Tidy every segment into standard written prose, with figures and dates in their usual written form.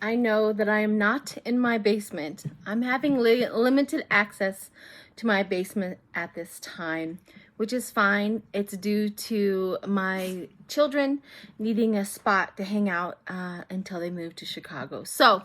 I know that I am not in my basement. I'm having limited access to my basement at this time, which is fine. It's due to my children needing a spot to hang out until they move to Chicago. So,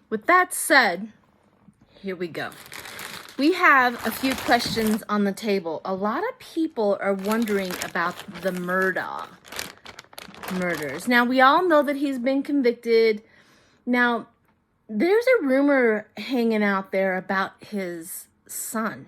with that said, here we go. We have a few questions on the table. A lot of people are wondering about the Murdock murders. Now, we all know that he's been convicted. Now, there's a rumor hanging out there about his son.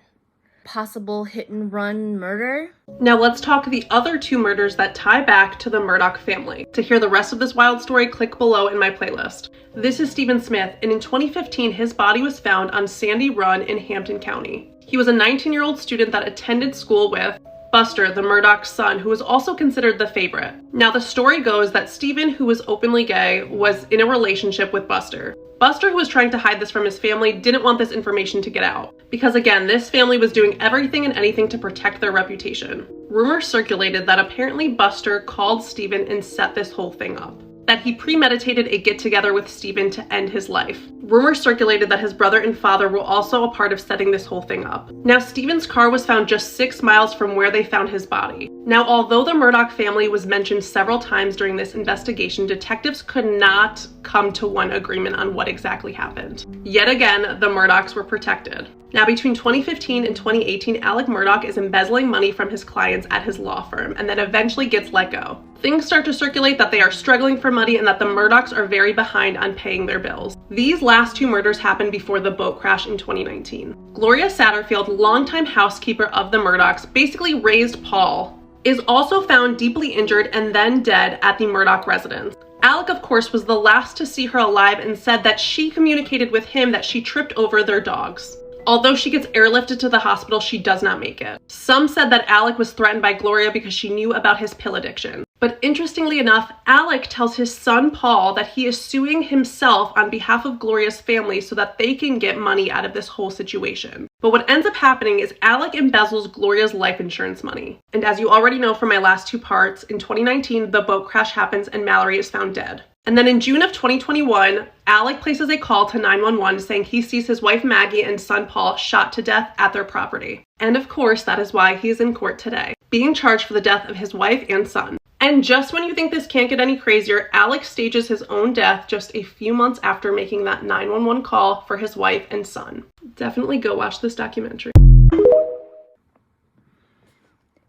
Possible hit and run murder. Now let's talk the other two murders that tie back to the Murdock family. To hear the rest of this wild story, click below in my playlist. This is Stephen Smith, and in 2015, his body was found on Sandy Run in Hampton County. He was a 19-year-old student that attended school with Buster, the Murdock son, who was also considered the favorite. Now the story goes that Stephen, who was openly gay, was in a relationship with Buster. Buster, who was trying to hide this from his family, didn't want this information to get out. Because again, this family was doing everything and anything to protect their reputation. Rumors circulated that apparently Buster called Stephen and set this whole thing up. That he premeditated a get-together with Stephen to end his life. Rumors circulated that his brother and father were also a part of setting this whole thing up. Now, Stephen's car was found just 6 miles from where they found his body. Now, although the Murdock family was mentioned several times during this investigation, detectives could not come to one agreement on what exactly happened. Yet again, the Murdocks were protected. Now, between 2015 and 2018, Alec Murdock is embezzling money from his clients at his law firm and then eventually gets let go. Things start to circulate that they are struggling for money and that the Murdocks are very behind on paying their bills. These last two murders happened before the boat crash in 2019. Gloria Satterfield, longtime housekeeper of the Murdocks, basically raised Paul, is also found deeply injured and then dead at the Murdock residence. Alec, of course, was the last to see her alive and said that she communicated with him that she tripped over their dogs. Although she gets airlifted to the hospital, she does not make it. Some said that Alec was threatened by Gloria because she knew about his pill addiction. But interestingly enough, Alec tells his son Paul that he is suing himself on behalf of Gloria's family so that they can get money out of this whole situation. But what ends up happening is Alec embezzles Gloria's life insurance money. And as you already know from my last two parts, in 2019, the boat crash happens and Mallory is found dead. And then in June of 2021, Alec places a call to 911 saying he sees his wife Maggie and son Paul shot to death at their property. And of course, that is why he is in court today, being charged for the death of his wife and son. And just when you think this can't get any crazier, Alec stages his own death just a few months after making that 911 call for his wife and son. Definitely go watch this documentary.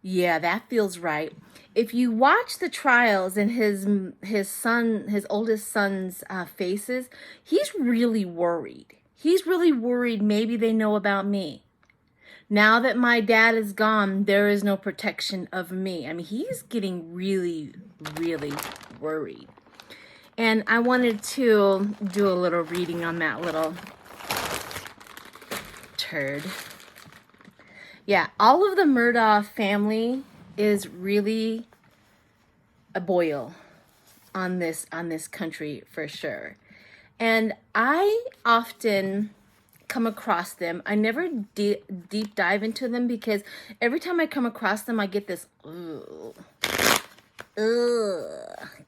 Yeah, that feels right. If you watch the trials and his oldest son's faces, he's really worried. He's really worried maybe they know about me. Now that my dad is gone, there is no protection of me. I mean, he's getting really, really worried. And I wanted to do a little reading on that little turd. Yeah, all of the Murdock family is really a boil on this country for sure. And I often come across them. I never deep dive into them because every time I come across them, I get this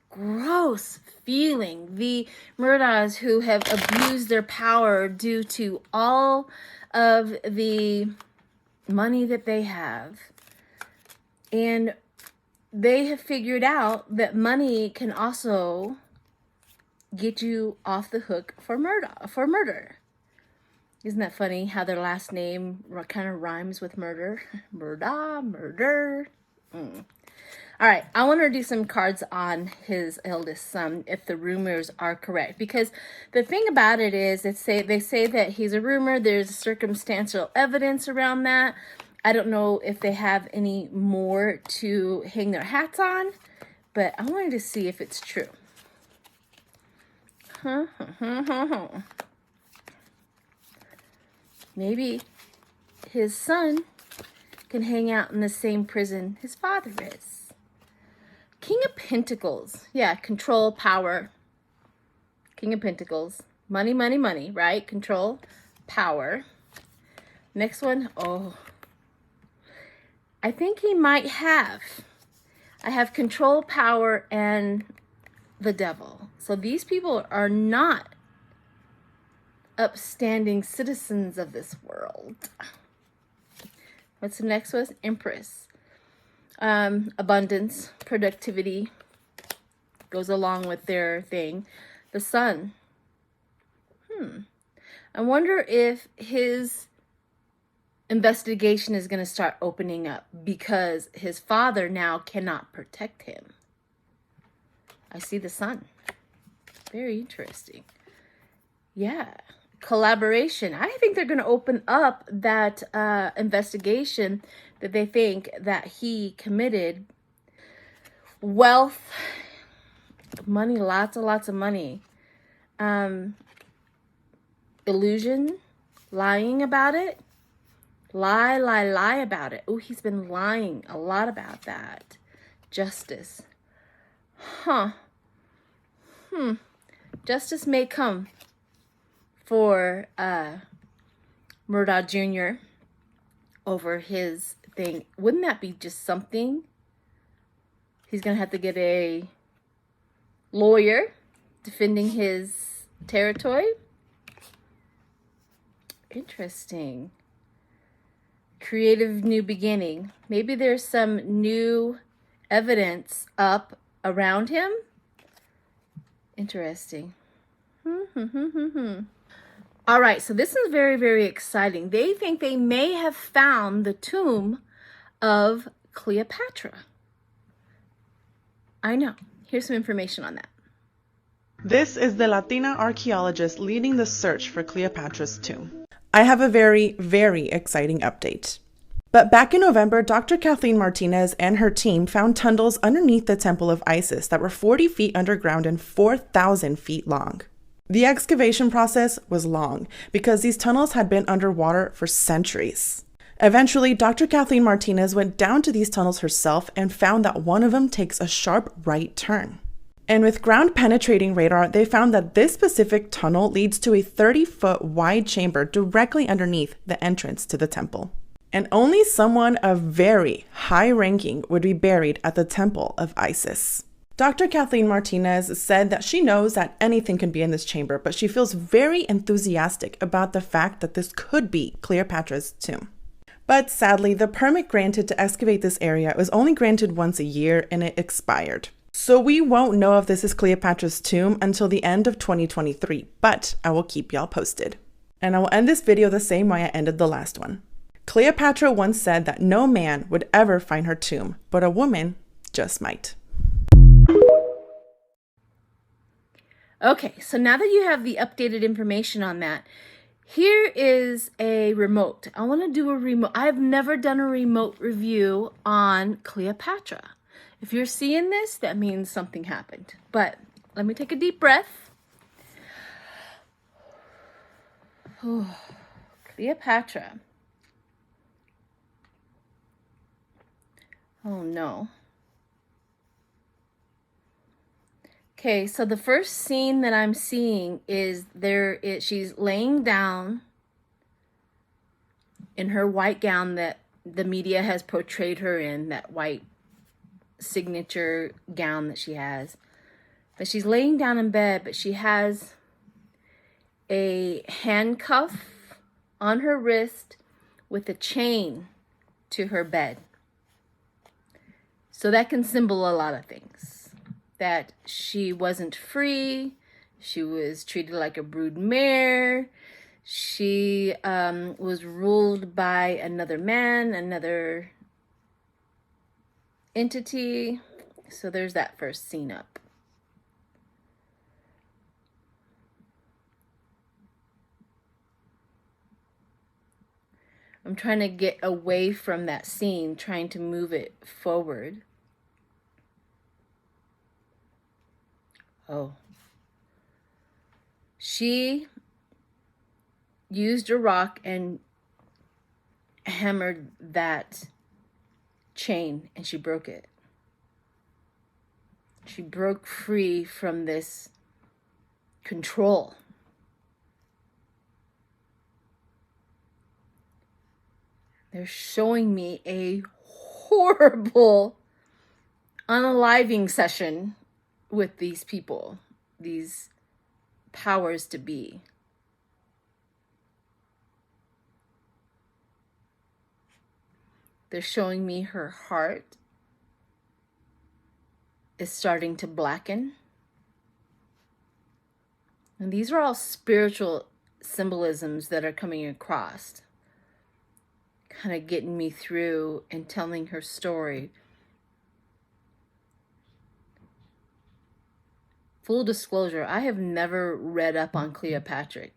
gross feeling. The Murdocks who have abused their power due to all of the money that they have, and they have figured out that money can also get you off the hook for murder. Isn't that funny how their last name kind of rhymes with murder? Murder. All right, I want to do some cards on his eldest son if the rumors are correct. Because the thing about it is, they say that he's a rumor. There's circumstantial evidence around that. I don't know if they have any more to hang their hats on, but I wanted to see if it's true. Maybe his son can hang out in the same prison his father is. King of Pentacles. Yeah, control, power. King of Pentacles. Money, money, money, right? Control, power. Next one. Oh. I think he might have. I have control, power, and the devil. So these people are not upstanding citizens of this world. What's the next one? Empress. Abundance, productivity goes along with their thing. The Sun. I wonder if his investigation is going to start opening up because his father now cannot protect him. I see the Sun. Very interesting. Yeah. Collaboration. I think they're going to open up that investigation that they think that he committed. Wealth, money, lots and lots of money. Illusion, lying about it. Lie about it. Oh, he's been lying a lot about that. Justice. Justice may come for Murdock Jr. over his thing. Wouldn't that be just something? He's going to have to get a lawyer defending his territory. Interesting. Creative new beginning. Maybe there's some new evidence up around him. Interesting. All right, so this is very, very exciting. They think they may have found the tomb of Cleopatra. I know. Here's some information on that. This is the Latina archaeologist leading the search for Cleopatra's tomb. I have a very, very exciting update. But back in November, Dr. Kathleen Martinez and her team found tunnels underneath the Temple of Isis that were 40 feet underground and 4,000 feet long. The excavation process was long because these tunnels had been underwater for centuries. Eventually, Dr. Kathleen Martinez went down to these tunnels herself and found that one of them takes a sharp right turn. And with ground-penetrating radar, they found that this specific tunnel leads to a 30-foot wide chamber directly underneath the entrance to the temple. And only someone of very high ranking would be buried at the Temple of Isis. Dr. Kathleen Martinez said that she knows that anything can be in this chamber, but she feels very enthusiastic about the fact that this could be Cleopatra's tomb. But sadly, the permit granted to excavate this area was only granted once a year and it expired. So we won't know if this is Cleopatra's tomb until the end of 2023, but I will keep y'all posted. And I will end this video the same way I ended the last one. Cleopatra once said that no man would ever find her tomb, but a woman just might. Okay, so now that you have the updated information on that, here is a remote. I want to do a remote. I've never done a remote review on Cleopatra. If you're seeing this, that means something happened. But let me take a deep breath. Cleopatra. Oh no. Okay, so the first scene that I'm seeing is she's laying down in her white gown that the media has portrayed her in, that white signature gown that she has. But she's laying down in bed, but she has a handcuff on her wrist with a chain to her bed. So that can symbol a lot of things. That she wasn't free, she was treated like a brood mare, she was ruled by another man, another entity. So there's that first scene up. I'm trying to get away from that scene, trying to move it forward. Oh. She used a rock and hammered that chain and she broke it. She broke free from this control. They're showing me a horrible unaliving session with these people, these powers to be. They're showing me her heart is starting to blacken. And these are all spiritual symbolisms that are coming across, kind of getting me through and telling her story. Full disclosure, I have never read up on Cleopatra.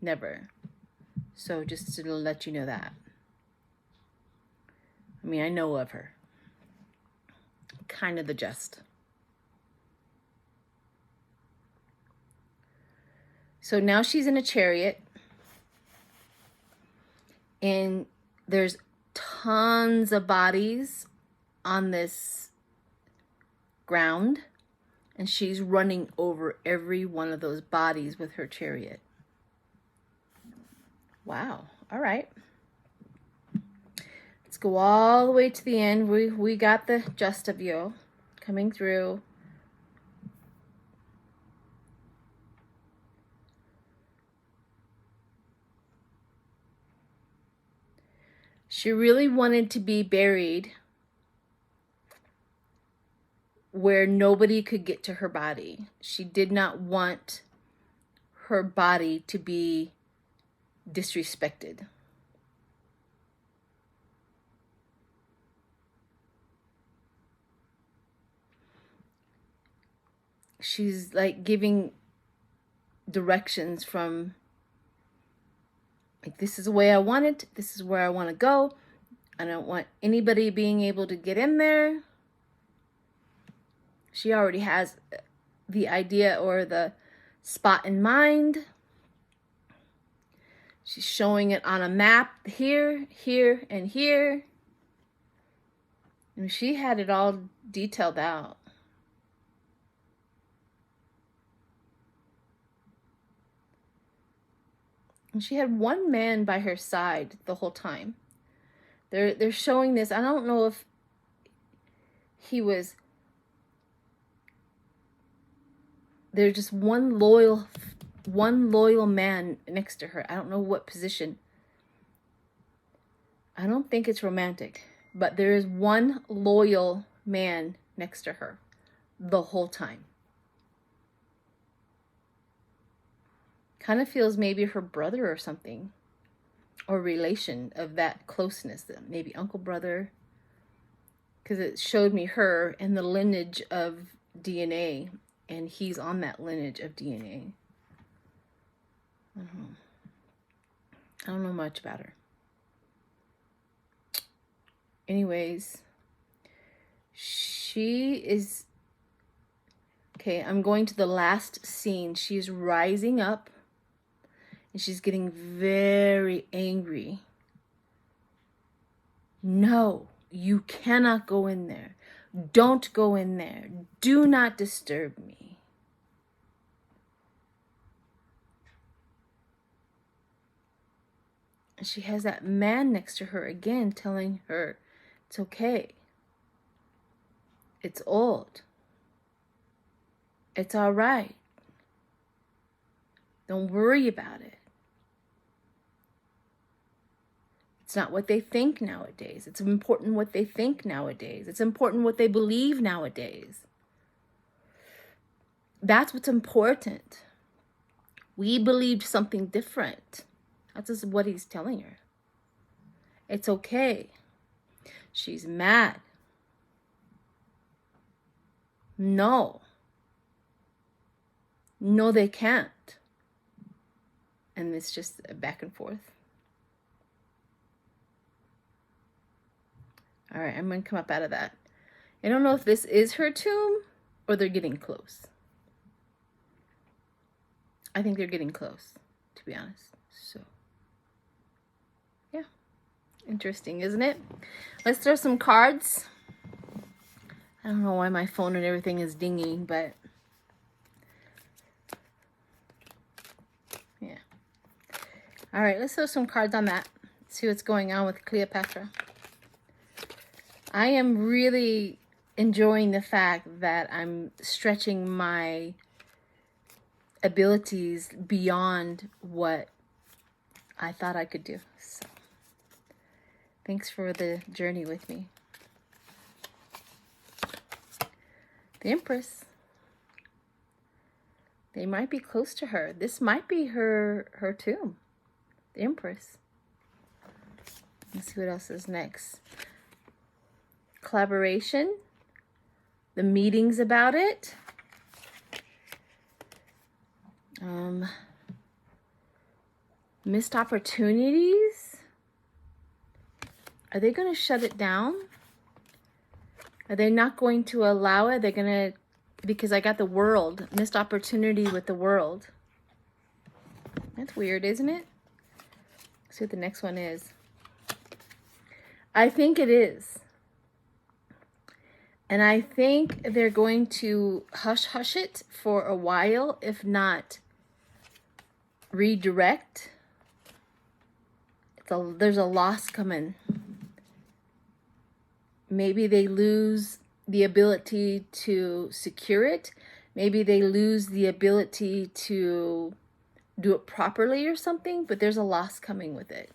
Never. So just to let you know that. I mean, I know of her. Kind of the gist. So now she's in a chariot. And there's tons of bodies on this ground. And she's running over every one of those bodies with her chariot. Wow. All right. Let's go all the way to the end. We got the gist of you coming through. She really wanted to be buried where nobody could get to her body. She did not want her body to be disrespected. She's like giving directions from, like, this is the way I want it. This is where I want to go. I don't want anybody being able to get in there. She already has the idea or the spot in mind. She's showing it on a map here, here, and here. And she had it all detailed out. And she had one man by her side the whole time. They're showing this. I don't know if he was... There's just one loyal man next to her. I don't know what position. I don't think it's romantic. But there is one loyal man next to her the whole time. Kind of feels maybe her brother or something. Or relation of that closeness. Maybe uncle, brother. Because it showed me her and the lineage of DNA. And he's on that lineage of DNA. I don't know much about her. Anyways, she is... Okay, I'm going to the last scene. She's rising up. And she's getting very angry. No, you cannot go in there. Don't go in there. Do not disturb me. And she has that man next to her again telling her it's okay. It's old. It's all right. Don't worry about it. It's not what they think nowadays. It's important what they think nowadays. It's important what they believe nowadays. That's what's important. We believed something different. That's just what he's telling her. It's okay. She's mad. No. No, they can't. And it's just back and forth. All right, I'm going to come up out of that. I don't know if this is her tomb or they're getting close. I think they're getting close, to be honest. So, yeah. Interesting, isn't it? Let's throw some cards. I don't know why my phone and everything is dinging, but... yeah. All right, let's throw some cards on that. See what's going on with Cleopatra. I am really enjoying the fact that I'm stretching my abilities beyond what I thought I could do. So, Thanks for the journey with me. The Empress. They might be close to her. This might be her tomb. The Empress. Let's see what else is next. Collaboration. The meetings about it. Missed opportunities. Are they going to shut it down? Are they not going to allow it? They're going to, because I got the World. Missed opportunity with the World. That's weird, isn't it? Let's see what the next one is. I think it is. And I think they're going to hush it for a while, if not redirect. There's a loss coming. Maybe they lose the ability to secure it. Maybe they lose the ability to do it properly or something, but there's a loss coming with it.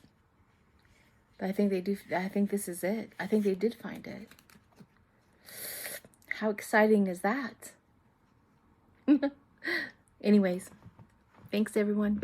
But I think they do. I think this is it. I think they did find it. How exciting is that? Anyways, thanks everyone.